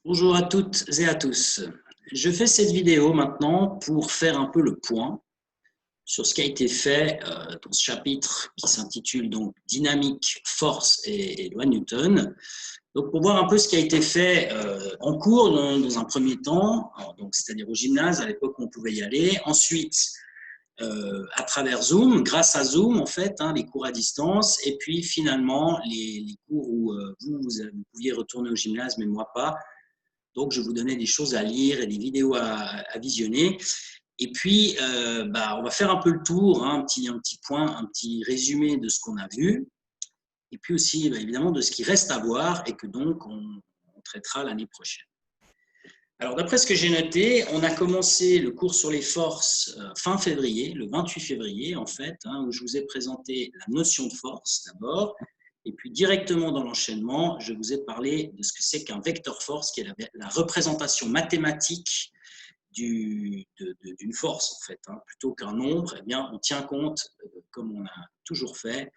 Bonjour à toutes et à tous. Je fais cette vidéo maintenant pour faire un peu le point sur ce qui a été fait dans ce chapitre qui s'intitule donc Dynamique, force et loi Newton. Donc pour voir un peu ce qui a été fait en cours dans un premier temps, c'est-à-dire au gymnase, à l'époque où on pouvait y aller. Ensuite, à travers Zoom, grâce à Zoom en fait, les cours à distance, et puis finalement les cours où vous pouviez retourner au gymnase, mais moi pas. Donc, je vous donnais des choses à lire et des vidéos à visionner. Et puis, on va faire un peu le tour, un petit point, un petit résumé de ce qu'on a vu. Et puis aussi, évidemment, de ce qui reste à voir et que donc on traitera l'année prochaine. Alors, d'après ce que j'ai noté, on a commencé le cours sur les forces fin février, le 28 février en fait, où je vous ai présenté la notion de force d'abord. Et puis directement dans l'enchaînement, je vous ai parlé de ce que c'est qu'un vecteur force, qui est la représentation mathématique d'une force en fait. Plutôt qu'un nombre, eh bien, on tient compte, comme on a toujours fait,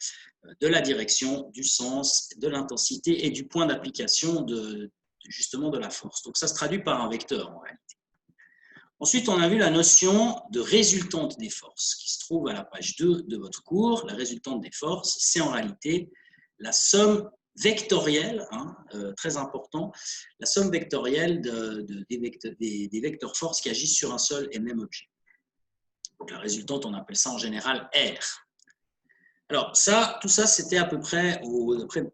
de la direction, du sens, de l'intensité et du point d'application justement de la force. Donc ça se traduit par un vecteur en réalité. Ensuite, on a vu la notion de résultante des forces qui se trouve à la page 2 de votre cours. La résultante des forces, c'est en réalité la somme vectorielle, très important, la somme vectorielle des vecteurs force qui agissent sur un seul et même objet. Donc la résultante, on appelle ça en général R. Alors tout ça, c'était à peu près,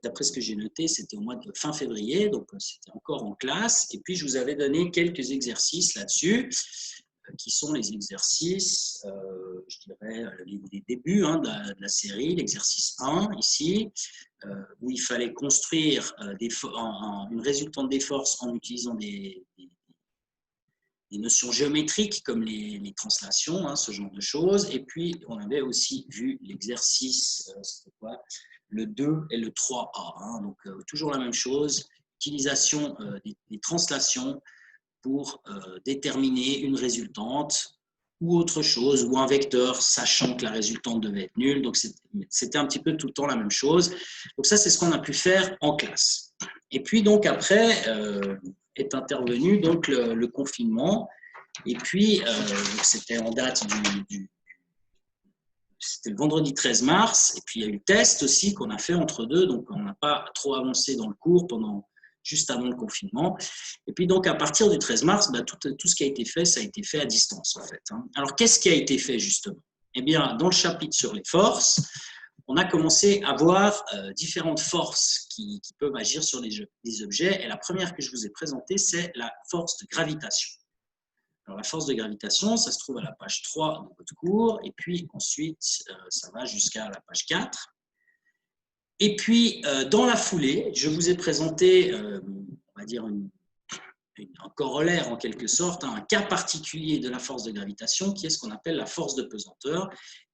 d'après ce que j'ai noté, c'était au mois de fin février, donc c'était encore en classe. Et puis je vous avais donné quelques exercices là-dessus, qui sont les exercices, je dirais, les débuts de la série, l'exercice 1 ici, où il fallait construire une résultante des forces en utilisant des notions géométriques comme les translations, ce genre de choses. Et puis, on avait aussi vu l'exercice, c'était quoi, le 2 et le 3A. Donc, toujours la même chose, utilisation des translations pour déterminer une résultante ou autre chose, ou un vecteur, sachant que la résultante devait être nulle. Donc, c'était un petit peu tout le temps la même chose. Donc, ça, c'est ce qu'on a pu faire en classe. Et puis, donc, après, est intervenu donc, le confinement. Et puis, c'était en date c'était le vendredi 13 mars. Et puis, il y a eu le test aussi qu'on a fait entre deux. Donc, on n'a pas trop avancé dans le cours juste avant le confinement. Et puis donc, à partir du 13 mars, tout ce qui a été fait, ça a été fait à distance, en fait. Alors, qu'est-ce qui a été fait, justement? Eh bien, dans le chapitre sur les forces, on a commencé à voir différentes forces qui peuvent agir sur des objets. Et la première que je vous ai présentée, c'est la force de gravitation. Alors, la force de gravitation, ça se trouve à la page 3 de votre cours. Et puis, ensuite, ça va jusqu'à la page 4. Et puis, dans la foulée, je vous ai présenté, on va dire, un corollaire en quelque sorte, un cas particulier de la force de gravitation, qui est ce qu'on appelle la force de pesanteur,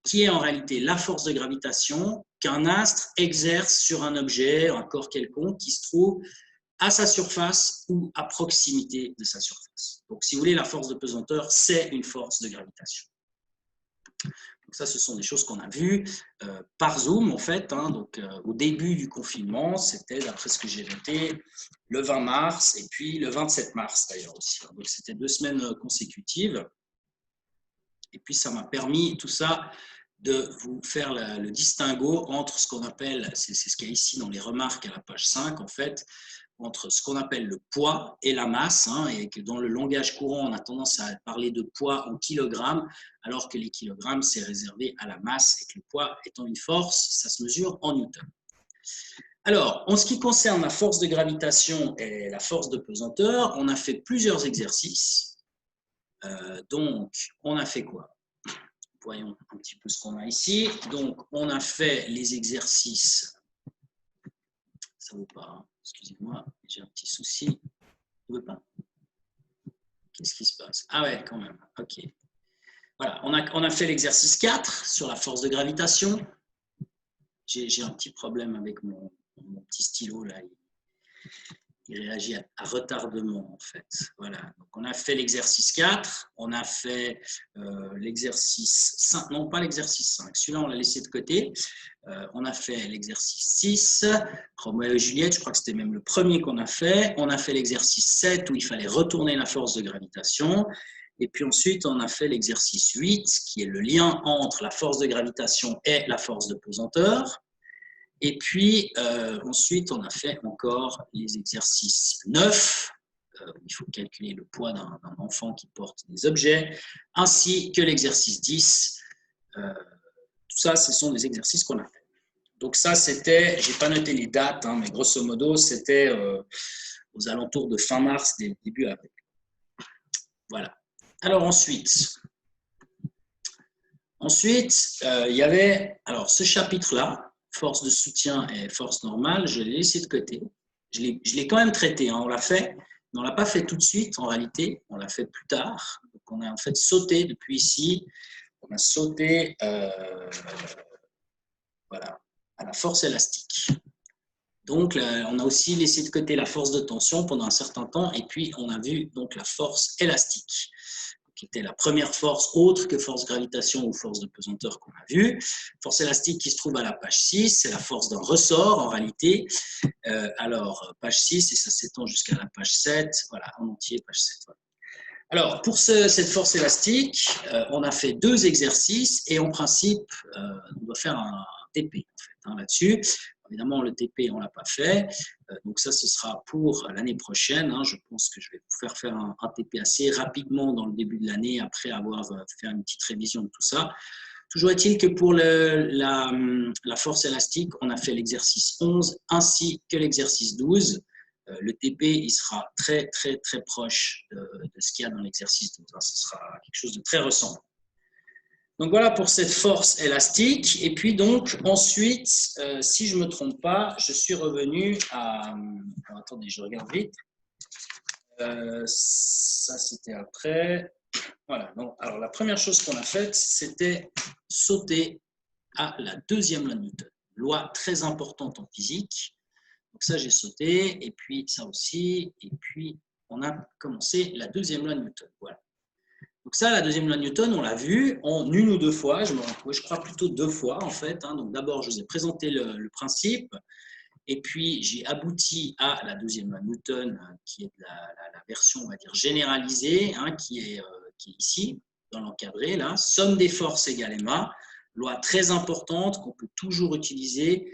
qui est en réalité la force de gravitation qu'un astre exerce sur un objet, un corps quelconque, qui se trouve à sa surface ou à proximité de sa surface. Donc, si vous voulez, la force de pesanteur, c'est une force de gravitation. Donc ça, ce sont des choses qu'on a vues par Zoom, en fait. Donc, au début du confinement, c'était, d'après ce que j'ai noté, le 20 mars et puis le 27 mars, d'ailleurs, aussi. Donc, c'était 2 semaines consécutives. Et puis, ça m'a permis, tout ça, de vous faire le distinguo entre ce qu'on appelle, c'est ce qu'il y a ici dans les remarques à la page 5, en fait, entre ce qu'on appelle le poids et la masse, et que dans le langage courant, on a tendance à parler de poids en kilogrammes, alors que les kilogrammes, c'est réservé à la masse, et que le poids étant une force, ça se mesure en newton. Alors, en ce qui concerne la force de gravitation et la force de pesanteur, on a fait plusieurs exercices. Donc, on a fait quoi? Voyons un petit peu ce qu'on a ici. Donc, on a fait les exercices. Ça ne veut pas, excusez-moi, j'ai un petit souci. Ça ne veut pas. Qu'est-ce qui se passe? Ah ouais, quand même. OK. Voilà, on a fait l'exercice 4 sur la force de gravitation. J'ai un petit problème avec mon petit stylo là. Il réagit à retardement, en fait. Voilà. Donc, on a fait l'exercice 4, on a fait l'exercice 5, non pas l'exercice 5, celui-là on l'a laissé de côté. On a fait l'exercice 6, Roméo et Juliette, je crois que c'était même le premier qu'on a fait. On a fait l'exercice 7 où il fallait retourner la force de gravitation. Et puis ensuite, on a fait l'exercice 8 qui est le lien entre la force de gravitation et la force de pesanteur. Et puis, ensuite, on a fait encore les exercices 9, où il faut calculer le poids d'un enfant qui porte des objets, ainsi que l'exercice 10. Tout ça, ce sont des exercices qu'on a fait. Donc ça, c'était, je n'ai pas noté les dates, hein, mais grosso modo, c'était aux alentours de fin mars, début avril. Voilà. Alors ensuite, il y avait ce chapitre-là, force de soutien et force normale, je l'ai laissé de côté. Je l'ai quand même traité, hein, on l'a fait, mais on ne l'a pas fait tout de suite en réalité, on l'a fait plus tard. Donc on a en fait sauté depuis ici, on a sauté voilà, à la force élastique. Donc on a aussi laissé de côté la force de tension pendant un certain temps et puis on a vu donc la force élastique, qui était la première force autre que force gravitation ou force de pesanteur qu'on a vue. Force élastique qui se trouve à la page 6, c'est la force d'un ressort en réalité. Alors, page 6, et ça s'étend jusqu'à la page 7, voilà, en entier, page 7. Voilà. Alors, pour cette force élastique, on a fait 2 exercices et en principe, on doit faire un TP en fait, hein, là-dessus. Évidemment, le TP, on ne l'a pas fait. Donc ça, ce sera pour l'année prochaine. Hein. Je pense que je vais vous faire un TP assez rapidement dans le début de l'année, après avoir fait une petite révision de tout ça. Toujours est-il que pour la force élastique, on a fait l'exercice 11 ainsi que l'exercice 12. Le TP, il sera très, très, très proche de ce qu'il y a dans l'exercice 12. Ce sera quelque chose de très ressemblant. Donc voilà pour cette force élastique. Et puis donc ensuite, si je ne me trompe pas, je suis revenu à… attendez, je regarde vite. Ça, c'était après. Voilà. Donc, alors la première chose qu'on a faite, c'était sauter à la deuxième loi de Newton. Loi très importante en physique. Donc ça, j'ai sauté. Et puis ça aussi. Et puis, on a commencé la deuxième loi de Newton. Voilà. Donc ça, la deuxième loi de Newton, on l'a vu en 1 ou 2 fois, je crois plutôt 2 fois en fait. Hein. Donc d'abord, je vous ai présenté le principe, et puis j'ai abouti à la deuxième loi de Newton, qui est la version, on va dire, généralisée, hein, qui est ici, dans l'encadré, là. Somme des forces égale ma, loi très importante qu'on peut toujours utiliser.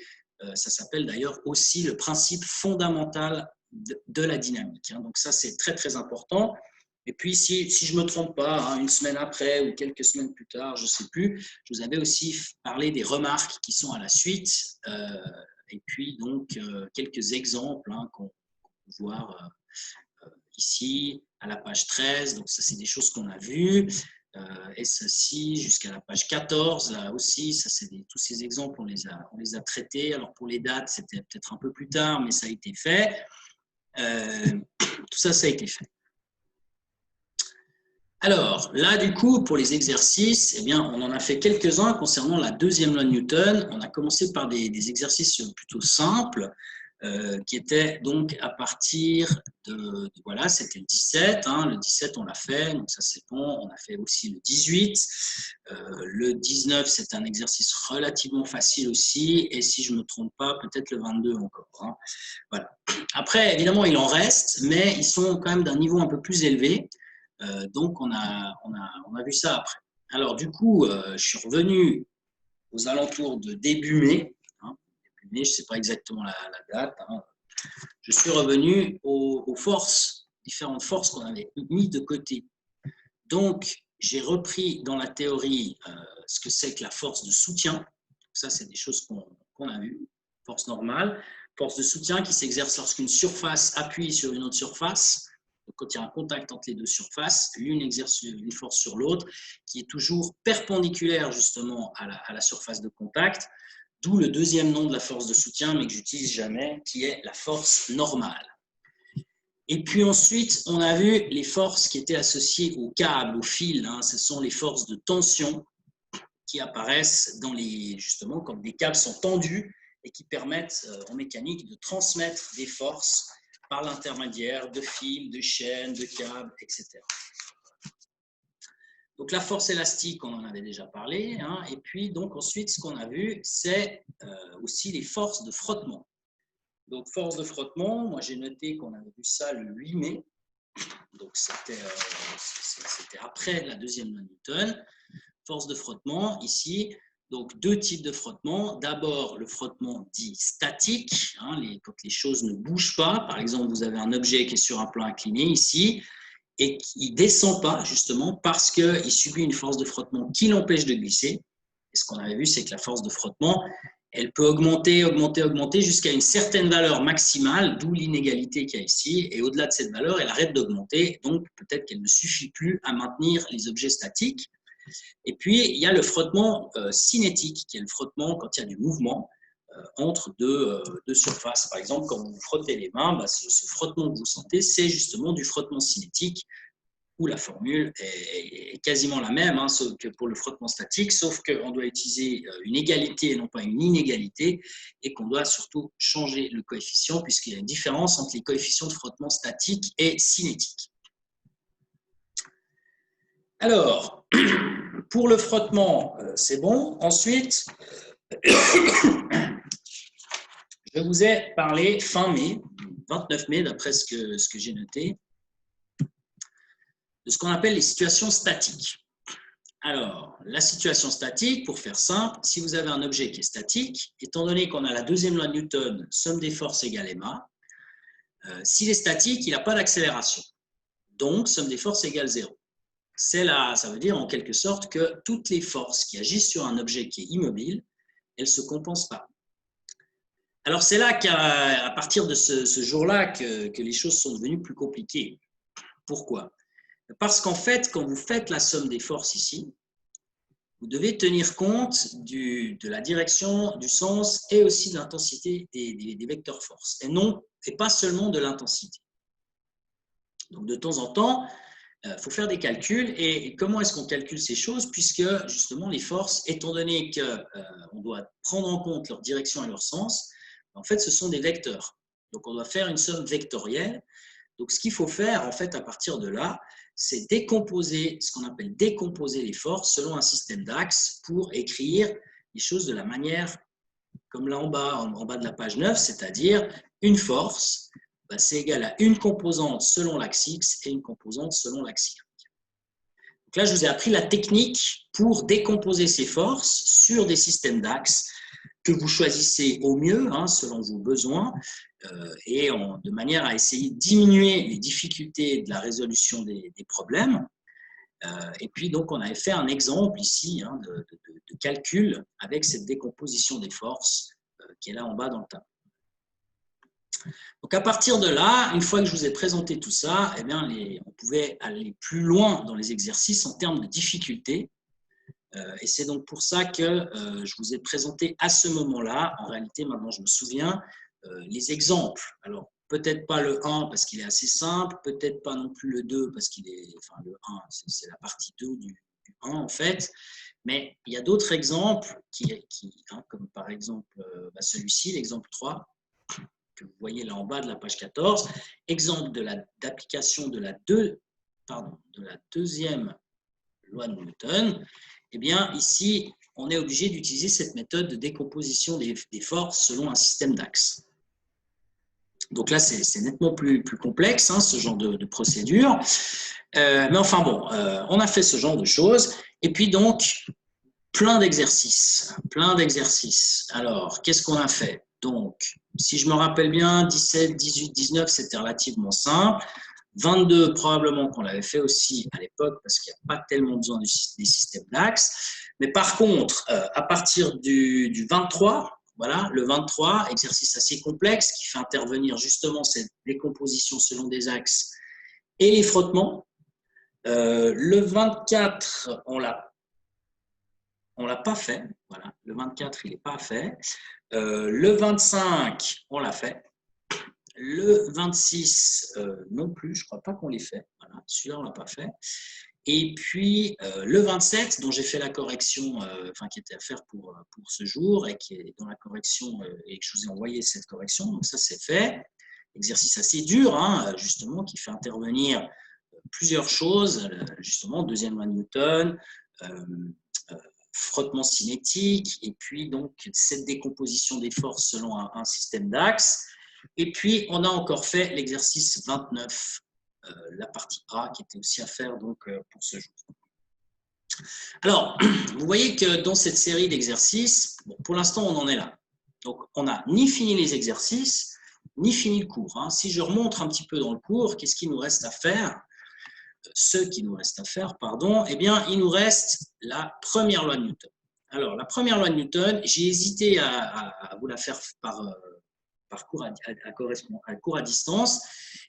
Ça s'appelle d'ailleurs aussi le principe fondamental de la dynamique. Hein. Donc ça, c'est très, très important. Et puis, si je ne me trompe pas, hein, 1 semaine après ou quelques semaines plus tard, je ne sais plus, je vous avais aussi parlé des remarques qui sont à la suite. Et puis, donc, quelques exemples hein, qu'on peut voir ici, à la page 13. Donc, ça, c'est des choses qu'on a vues. Et ceci, jusqu'à la page 14, là aussi, ça, tous ces exemples, on les a traités. Alors, pour les dates, c'était peut-être un peu plus tard, mais ça a été fait. Tout ça, ça a été fait. Alors, là, du coup, pour les exercices, eh bien, on en a fait quelques-uns concernant la deuxième loi de Newton. On a commencé par des exercices plutôt simples, qui étaient donc à partir voilà, c'était le 17. Hein, le 17, on l'a fait, donc ça, c'est bon. On a fait aussi le 18. Le 19, c'est un exercice relativement facile aussi. Et si je ne me trompe pas, peut-être le 22 encore. Hein. Voilà. Après, évidemment, il en reste, mais ils sont quand même d'un niveau un peu plus élevé. Donc, on a vu ça après. Alors, du coup, je suis revenu aux alentours de début mai. Hein, début mai, je ne sais pas exactement la date. Hein. Je suis revenu aux forces, différentes forces qu'on avait mis de côté. Donc, j'ai repris dans la théorie ce que c'est que la force de soutien. Ça, c'est des choses qu'on a vues. Force normale. Force de soutien qui s'exerce lorsqu'une surface appuie sur une autre surface. Donc, quand il y a un contact entre les deux surfaces, l'une exerce une force sur l'autre qui est toujours perpendiculaire justement à la surface de contact, d'où le deuxième nom de la force de soutien, mais que j'utilise jamais, qui est la force normale. Et puis ensuite, on a vu les forces qui étaient associées au câble, au fil. Hein, ce sont les forces de tension qui apparaissent justement quand des câbles sont tendus et qui permettent en mécanique de transmettre des forces par l'intermédiaire de fils, de chaînes, de câbles, etc. Donc la force élastique, on en avait déjà parlé, hein, et puis donc ensuite ce qu'on a vu, c'est aussi les forces de frottement. Donc force de frottement, moi j'ai noté qu'on avait vu ça le 8 mai, donc c'était après la deuxième loi de Newton. Force de frottement ici, donc deux types de frottement. D'abord le frottement dit statique, hein, quand les choses ne bougent pas. Par exemple, vous avez un objet qui est sur un plan incliné ici, et qui ne descend pas justement parce qu'il subit une force de frottement qui l'empêche de glisser. Et ce qu'on avait vu, c'est que la force de frottement, elle peut augmenter, augmenter, augmenter jusqu'à une certaine valeur maximale, d'où l'inégalité qu'il y a ici. Et au-delà de cette valeur, elle arrête d'augmenter, donc peut-être qu'elle ne suffit plus à maintenir les objets statiques. Et puis, il y a le frottement cinétique, qui est le frottement quand il y a du mouvement entre deux surfaces. Par exemple, quand vous frottez les mains, bah, ce frottement que vous sentez, c'est justement du frottement cinétique, où la formule est quasiment la même, hein, que pour le frottement statique, sauf qu'on doit utiliser une égalité et non pas une inégalité, et qu'on doit surtout changer le coefficient, puisqu'il y a une différence entre les coefficients de frottement statique et cinétique. Alors, pour le frottement, c'est bon. Ensuite, je vous ai parlé fin mai, 29 mai, d'après ce que j'ai noté, de ce qu'on appelle les situations statiques. Alors, la situation statique, pour faire simple, si vous avez un objet qui est statique, étant donné qu'on a la deuxième loi de Newton, somme des forces égale ma, s'il est statique, il n'a pas d'accélération. Donc, somme des forces égale 0. Ça veut dire en quelque sorte que toutes les forces qui agissent sur un objet qui est immobile, elles ne se compensent pas. Alors, c'est là qu'à partir de ce jour-là que les choses sont devenues plus compliquées. Pourquoi ? Parce qu'en fait, quand vous faites la somme des forces ici, vous devez tenir compte de la direction, du sens et aussi de l'intensité des vecteurs force, et pas seulement de l'intensité. Donc, de temps en temps, il faut faire des calculs. Et comment est-ce qu'on calcule ces choses? Puisque, justement, les forces, étant donné qu'on doit prendre en compte leur direction et leur sens, en fait, ce sont des vecteurs. Donc, on doit faire une somme vectorielle. Donc, ce qu'il faut faire, en fait, à partir de là, c'est décomposer, ce qu'on appelle décomposer les forces selon un système d'axes pour écrire les choses de la manière, comme là en bas de la page 9, c'est-à-dire une force, bah, c'est égal à une composante selon l'axe X et une composante selon l'axe Y. Donc là, je vous ai appris la technique pour décomposer ces forces sur des systèmes d'axes que vous choisissez au mieux, hein, selon vos besoins, et de manière à essayer de diminuer les difficultés de la résolution des problèmes. Et puis, donc, on avait fait un exemple ici, hein, de calcul avec cette décomposition des forces qui est là en bas dans le tableau. Donc, à partir de là, une fois que je vous ai présenté tout ça, eh bien, on pouvait aller plus loin dans les exercices en termes de difficulté. Et c'est donc pour ça que je vous ai présenté à ce moment-là, en réalité, maintenant je me souviens, les exemples. Alors, peut-être pas le 1 parce qu'il est assez simple, peut-être pas non plus le 2 parce qu'il est, enfin le 1, c'est la partie 2 du 1 en fait, mais il y a d'autres exemples hein, comme par exemple celui-ci, l'exemple 3, que vous voyez là en bas de la page 14, exemple d'application de la deuxième loi de Newton. Eh bien, ici, on est obligé d'utiliser cette méthode de décomposition des forces selon un système d'axes. Donc là, c'est nettement plus complexe, hein, ce genre de procédure. Mais enfin bon, on a fait ce genre de choses. Et puis donc, plein d'exercices. Alors, qu'est-ce qu'on a fait? Donc, si je me rappelle bien, 17, 18, 19, c'était relativement simple. 22, probablement qu'on l'avait fait aussi à l'époque parce qu'il n'y a pas tellement besoin des systèmes d'axes. Mais par contre, à partir du 23, voilà, le 23, exercice assez complexe qui fait intervenir justement cette décomposition selon des axes et les frottements. Le 24, on l'a pas fait. Voilà, le 24, il n'est pas fait. Le 25, on l'a fait. Le 26, non plus, je ne crois pas qu'on l'ait fait. Voilà, celui-là, on ne l'a pas fait. Et puis, le 27, dont j'ai fait la correction, qui était à faire pour ce jour, et qui est dans la correction, et que je vous ai envoyé cette correction, donc ça, c'est fait. exercice assez dur, hein, justement, qui fait intervenir plusieurs choses, justement, deuxième loi de Newton, frottement cinétique, et puis donc cette décomposition des forces selon un système d'axes. Et puis, on a encore fait l'exercice 29, la partie A, qui était aussi à faire donc, pour ce jour. Alors, vous voyez que dans cette série d'exercices, bon, pour l'instant, on en est là. Donc, on n'a ni fini les exercices, ni fini le cours. Hein. Si je remonte un petit peu dans le cours, qu'est-ce qu'il nous reste à faire? Ce qui nous reste à faire, pardon, eh bien, il nous reste la première loi de Newton. Alors, la première loi de Newton, j'ai hésité à vous la faire par cours à distance.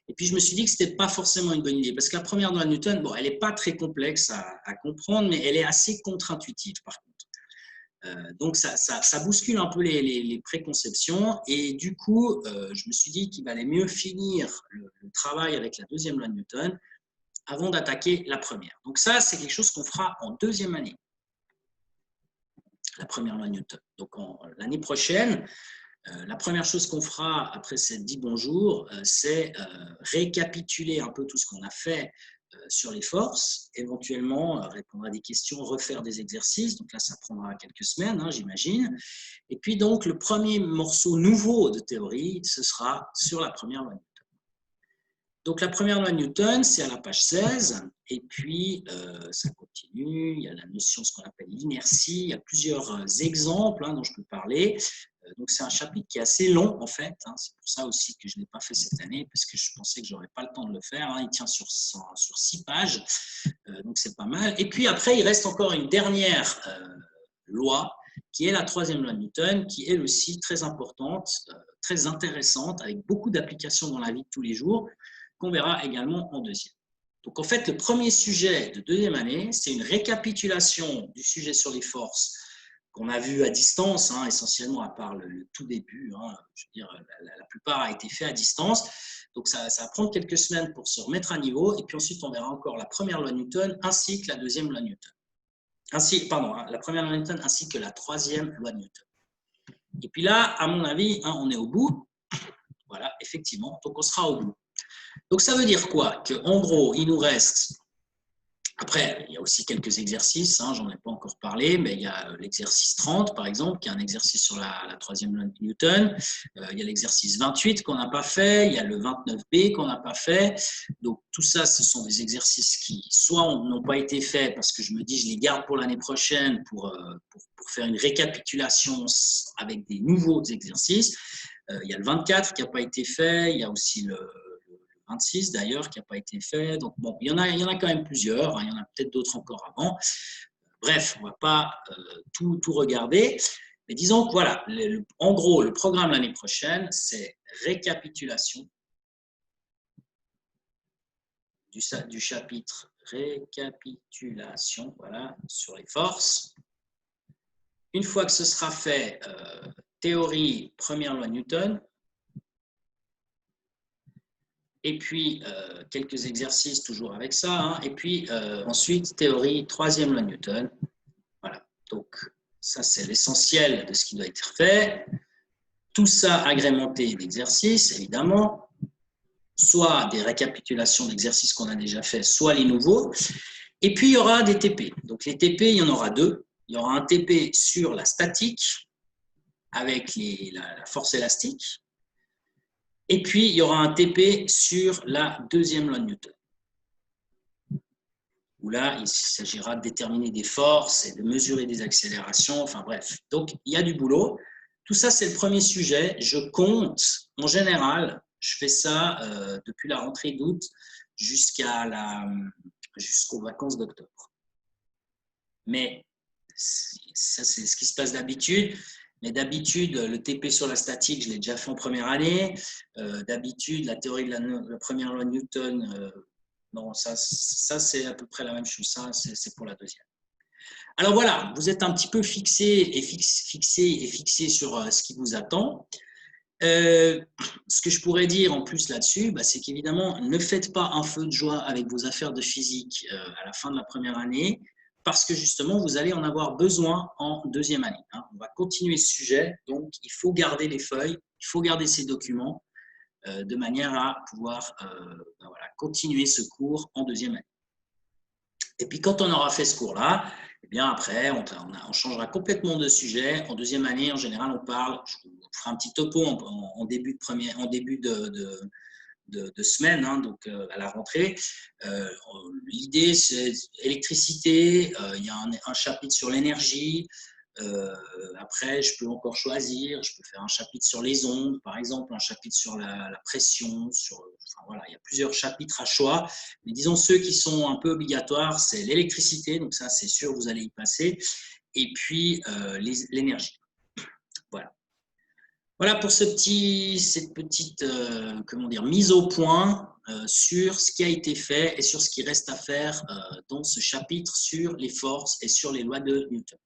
Et puis, je me suis dit que ce n'était pas forcément une bonne idée. Parce que la première loi de Newton, bon, elle n'est pas très complexe à comprendre, mais elle est assez contre-intuitive, par contre. Donc, ça bouscule un peu les préconceptions. Et du coup, je me suis dit qu'il valait mieux finir le travail avec la deuxième loi de Newton avant d'attaquer la première. Donc ça, c'est quelque chose qu'on fera en deuxième année, la première loi de Newton. Donc l'année prochaine, la première chose qu'on fera après cette dit bonjour, c'est récapituler un peu tout ce qu'on a fait sur les forces, éventuellement répondre à des questions, refaire des exercices. Donc là, ça prendra quelques semaines, hein, j'imagine. Et puis donc, le premier morceau nouveau de théorie, ce sera sur la première loi de Newton. Donc, la première loi de Newton, c'est à la page 16, et puis ça continue, il y a la notion, ce qu'on appelle l'inertie, il y a plusieurs exemples dont je peux parler. Donc, c'est un chapitre qui est assez long, en fait, hein. C'est pour ça aussi que je ne l'ai pas fait cette année, parce que je pensais que je n'aurais pas le temps de le faire, hein. Il tient sur 6 pages, donc c'est pas mal. Et puis après, il reste encore une dernière loi, qui est la troisième loi de Newton, qui est elle aussi très importante, très intéressante, avec beaucoup d'applications dans la vie de tous les jours, qu'on verra également en deuxième. Donc, en fait, le premier sujet de deuxième année, c'est une récapitulation du sujet sur les forces qu'on a vu à distance, hein, essentiellement à part le tout début. Hein, je veux dire, la plupart a été fait à distance. Donc, ça va prendre quelques semaines pour se remettre à niveau. Et puis ensuite, on verra encore la première loi de Newton ainsi que la deuxième loi de Newton. La première loi de Newton ainsi que la troisième loi de Newton. Et puis là, à mon avis, hein, on est au bout. Voilà, effectivement. Donc, on sera au bout. Donc, ça veut dire quoi? Qu'en gros, il nous reste, après, il y a aussi quelques exercices, hein, j'en ai pas encore parlé, mais il y a l'exercice 30, par exemple, qui est un exercice sur la troisième loi de Newton. Il y a l'exercice 28 qu'on n'a pas fait, il y a le 29b qu'on n'a pas fait. Donc, tout ça, ce sont des exercices qui, soit n'ont pas été faits, parce que je me dis, je les garde pour l'année prochaine pour faire une récapitulation avec des nouveaux exercices. Il y a le 24 qui n'a pas été fait, il y a aussi le 26 d'ailleurs qui n'a pas été fait. Donc bon, il y en a quand même plusieurs, hein, il y en a peut-être d'autres encore avant. Bref, on ne va pas tout regarder. Mais disons que voilà, en gros, le programme l'année prochaine, c'est récapitulation du chapitre récapitulation, voilà, sur les forces. Une fois que ce sera fait, théorie, première loi de Newton, et puis quelques exercices toujours avec ça, hein. Et puis ensuite théorie, troisième loi de Newton. Voilà, donc ça c'est l'essentiel de ce qui doit être fait. Tout ça agrémenté d'exercices, évidemment, soit des récapitulations d'exercices qu'on a déjà fait, soit les nouveaux. Et puis il y aura des TP. Donc les TP, il y en aura deux. Il y aura un TP sur la statique avec la force élastique. Et puis, il y aura un TP sur la deuxième loi de Newton, où là, il s'agira de déterminer des forces et de mesurer des accélérations, enfin bref. Donc, il y a du boulot. Tout ça, c'est le premier sujet. Je compte, en général, je fais ça depuis la rentrée d'août jusqu'aux vacances d'octobre. Mais ça, c'est ce qui se passe d'habitude. Mais d'habitude, le TP sur la statique, je l'ai déjà fait en première année. D'habitude, la théorie de la première loi de Newton, non, ça c'est à peu près la même chose. Ça, c'est pour la deuxième. Alors voilà, vous êtes un petit peu fixé sur ce qui vous attend. Ce que je pourrais dire en plus là-dessus, c'est qu'évidemment, ne faites pas un feu de joie avec vos affaires de physique à la fin de la première année, parce que justement, vous allez en avoir besoin en deuxième année. On va continuer ce sujet, donc il faut garder les feuilles, il faut garder ces documents, de manière à pouvoir voilà, continuer ce cours en deuxième année. Et puis, quand on aura fait ce cours-là, eh bien après, on changera complètement de sujet. En deuxième année, en général, on parle, je vous ferai un petit topo en début de semaine, hein, donc à la rentrée. L'idée, c'est électricité, il y a un chapitre sur l'énergie. Après, je peux encore choisir, je peux faire un chapitre sur les ondes, par exemple, un chapitre sur la pression, enfin, voilà, il y a plusieurs chapitres à choix. Mais disons, ceux qui sont un peu obligatoires, c'est l'électricité, donc ça, c'est sûr, vous allez y passer, et puis l'énergie. Voilà. Voilà pour cette petite comment dire, mise au point sur ce qui a été fait et sur ce qui reste à faire dans ce chapitre sur les forces et sur les lois de Newton.